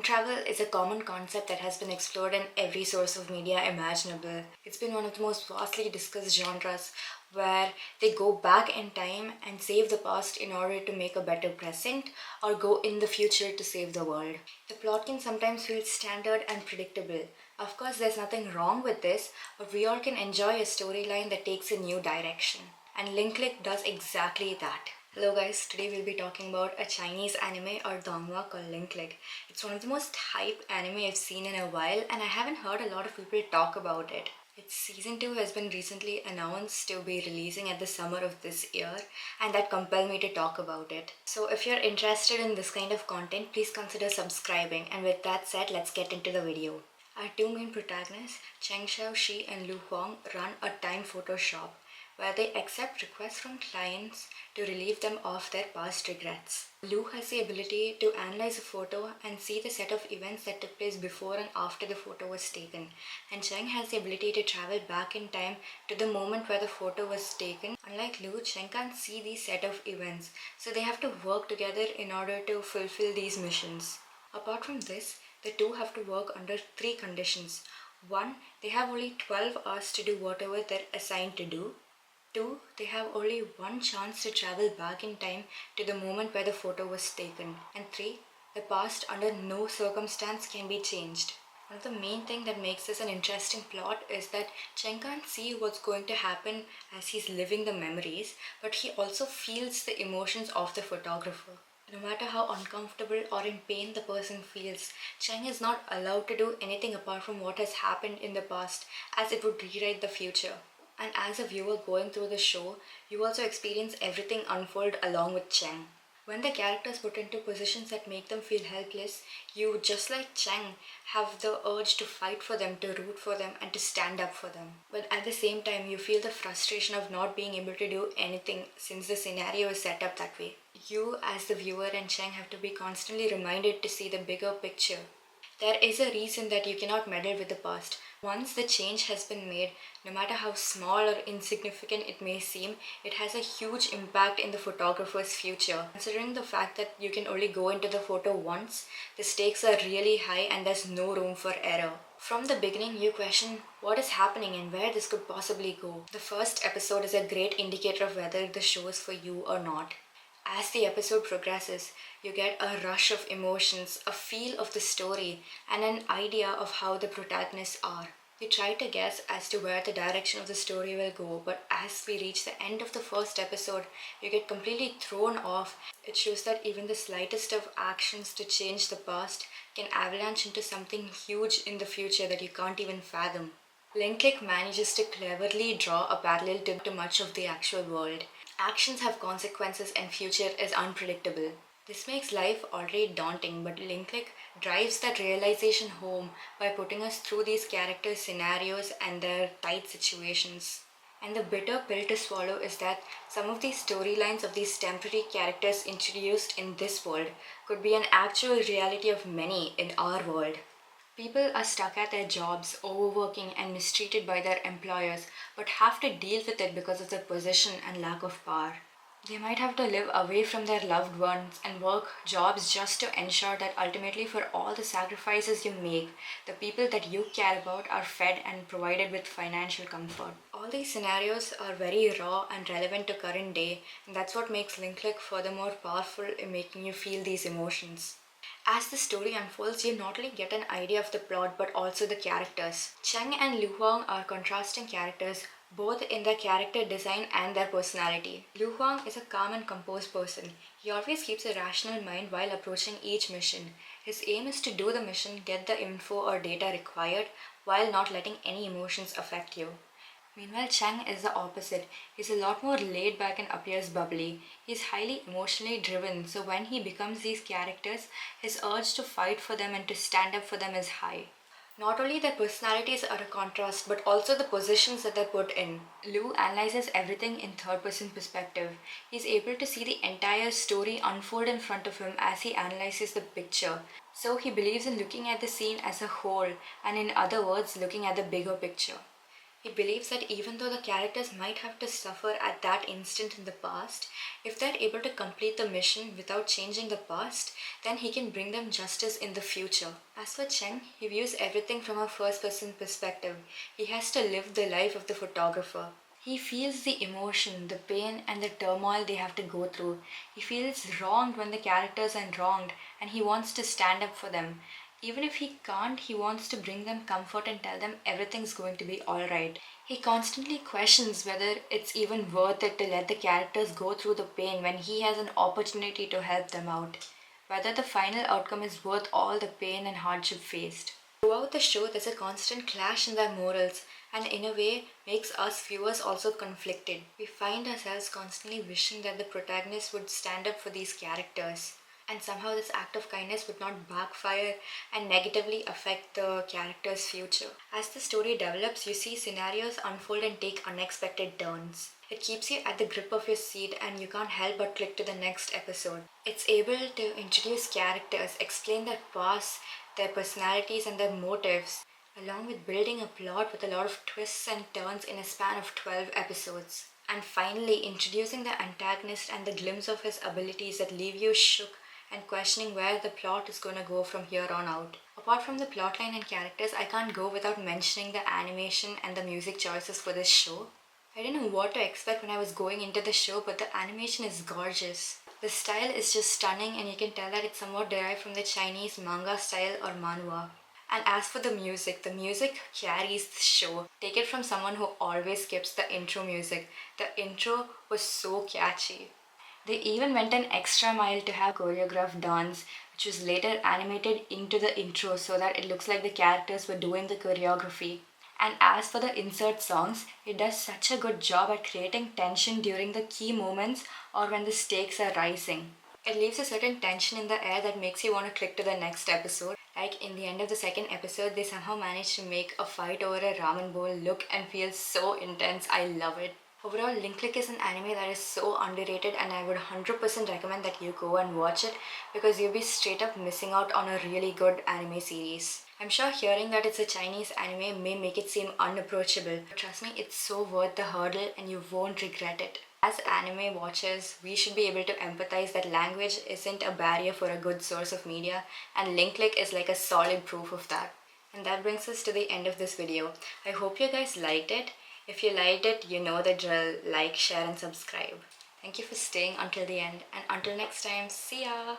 travel is a common concept that has been explored in every source of media imaginable. It's been one of the most vastly discussed genres where they go back in time and save the past in order to make a better present or go in the future to save the world. The plot can sometimes feel standard and predictable. Of course, there's nothing wrong with this, but we all can enjoy a storyline that takes a new direction. And Linklick does exactly that. Hello guys, today we'll be talking about a Chinese anime or Dogwa called Linklick. It's one of the most hype anime I've seen in a while and I haven't heard a lot of people talk about it. Its season 2 has been recently announced to be releasing at the summer of this year and that compelled me to talk about it. So if you're interested in this kind of content, please consider subscribing, and with that said, let's get into the video. Our two main protagonists, Cheng Xiaoxi and Lu Huang, run a time photo shop where they accept requests from clients to relieve them of their past regrets. Lu has the ability to analyze a photo and see the set of events that took place before and after the photo was taken, and Cheng has the ability to travel back in time to the moment where the photo was taken. Unlike Lu, Cheng can't see these set of events, so they have to work together in order to fulfill these missions. Apart from this, the two have to work under three conditions. 1. They have only 12 hours to do whatever they're assigned to do. 2. They have only one chance to travel back in time to the moment where the photo was taken. And 3. The past under no circumstance can be changed. One of the main things that makes this an interesting plot is that Cheng can't see what's going to happen as he's living the memories, but he also feels the emotions of the photographer. No matter how uncomfortable or in pain the person feels, Cheng is not allowed to do anything apart from what has happened in the past, as it would rewrite the future. And as a viewer going through the show, you also experience everything unfold along with Cheng. When the characters put into positions that make them feel helpless, you, just like Cheng, have the urge to fight for them, to root for them, and to stand up for them. But at the same time, you feel the frustration of not being able to do anything since the scenario is set up that way. You, as the viewer, and Cheng have to be constantly reminded to see the bigger picture. There is a reason that you cannot meddle with the past. Once the change has been made, no matter how small or insignificant it may seem, it has a huge impact in the photographer's future. Considering the fact that you can only go into the photo once, the stakes are really high and there's no room for error. From the beginning, you question what is happening and where this could possibly go. The first episode is a great indicator of whether the show is for you or not. As the episode progresses, you get a rush of emotions, a feel of the story, and an idea of how the protagonists are. You try to guess as to where the direction of the story will go, but as we reach the end of the first episode, you get completely thrown off. It shows that even the slightest of actions to change the past can avalanche into something huge in the future that you can't even fathom. Linklick manages to cleverly draw a parallel to much of the actual world. Actions have consequences and future is unpredictable. This makes life already daunting, but Linklick drives that realization home by putting us through these characters' scenarios and their tight situations. And the bitter pill to swallow is that some of these storylines of these temporary characters introduced in this world could be an actual reality of many in our world. People are stuck at their jobs, overworking and mistreated by their employers, but have to deal with it because of their position and lack of power. They might have to live away from their loved ones and work jobs just to ensure that ultimately, for all the sacrifices you make, the people that you care about are fed and provided with financial comfort. All these scenarios are very raw and relevant to current day, and that's what makes Linklick furthermore powerful in making you feel these emotions. As the story unfolds, you not only get an idea of the plot but also the characters. Cheng and Lu Huang are contrasting characters both in their character design and their personality. Lu Huang is a calm and composed person. He always keeps a rational mind while approaching each mission. His aim is to do the mission, get the info or data required while not letting any emotions affect you. Meanwhile, Cheng is the opposite. He's a lot more laid back and appears bubbly. He's highly emotionally driven, so when he becomes these characters, his urge to fight for them and to stand up for them is high. Not only their personalities are a contrast, but also the positions that they're put in. Lu analyzes everything in third-person perspective. He's able to see the entire story unfold in front of him as he analyzes the picture. So he believes in looking at the scene as a whole, and in other words, looking at the bigger picture. He believes that even though the characters might have to suffer at that instant in the past, if they're able to complete the mission without changing the past, then he can bring them justice in the future. As for Chen, he views everything from a first person perspective. He has to live the life of the photographer. He feels the emotion, the pain, and the turmoil they have to go through. He feels wronged when the characters are wronged, and he wants to stand up for them. Even if he can't, he wants to bring them comfort and tell them everything's going to be alright. He constantly questions whether it's even worth it to let the characters go through the pain when he has an opportunity to help them out. Whether the final outcome is worth all the pain and hardship faced. Throughout the show, there's a constant clash in their morals, and in a way, makes us viewers also conflicted. We find ourselves constantly wishing that the protagonist would stand up for these characters, and somehow this act of kindness would not backfire and negatively affect the character's future. As the story develops, you see scenarios unfold and take unexpected turns. It keeps you at the grip of your seat and you can't help but click to the next episode. It's able to introduce characters, explain their past, their personalities, and their motives, along with building a plot with a lot of twists and turns in a span of 12 episodes. And finally, introducing the antagonist and the glimpse of his abilities that leave you shook and questioning where the plot is going to go from here on out. Apart from the plotline and characters, I can't go without mentioning the animation and the music choices for this show. I didn't know what to expect when I was going into the show, but the animation is gorgeous. The style is just stunning, and you can tell that it's somewhat derived from the Chinese manga style or manhwa. And as for the music carries the show. Take it from someone who always skips the intro music. The intro was so catchy. They even went an extra mile to have choreographed dance, which was later animated into the intro so that it looks like the characters were doing the choreography. And as for the insert songs, it does such a good job at creating tension during the key moments or when the stakes are rising. It leaves a certain tension in the air that makes you want to click to the next episode. Like in the end of the second episode, they somehow managed to make a fight over a ramen bowl look and feel so intense. I love it. Overall, Link Click is an anime that is so underrated, and I would 100% recommend that you go and watch it because you'll be straight up missing out on a really good anime series. I'm sure hearing that it's a Chinese anime may make it seem unapproachable, but trust me, it's so worth the hurdle and you won't regret it. As anime watchers, we should be able to empathize that language isn't a barrier for a good source of media, and Link Click is like a solid proof of that. And that brings us to the end of this video. I hope you guys liked it. If you liked it, you know the drill. Like, share, and subscribe. Thank you for staying until the end, and until next time, see ya!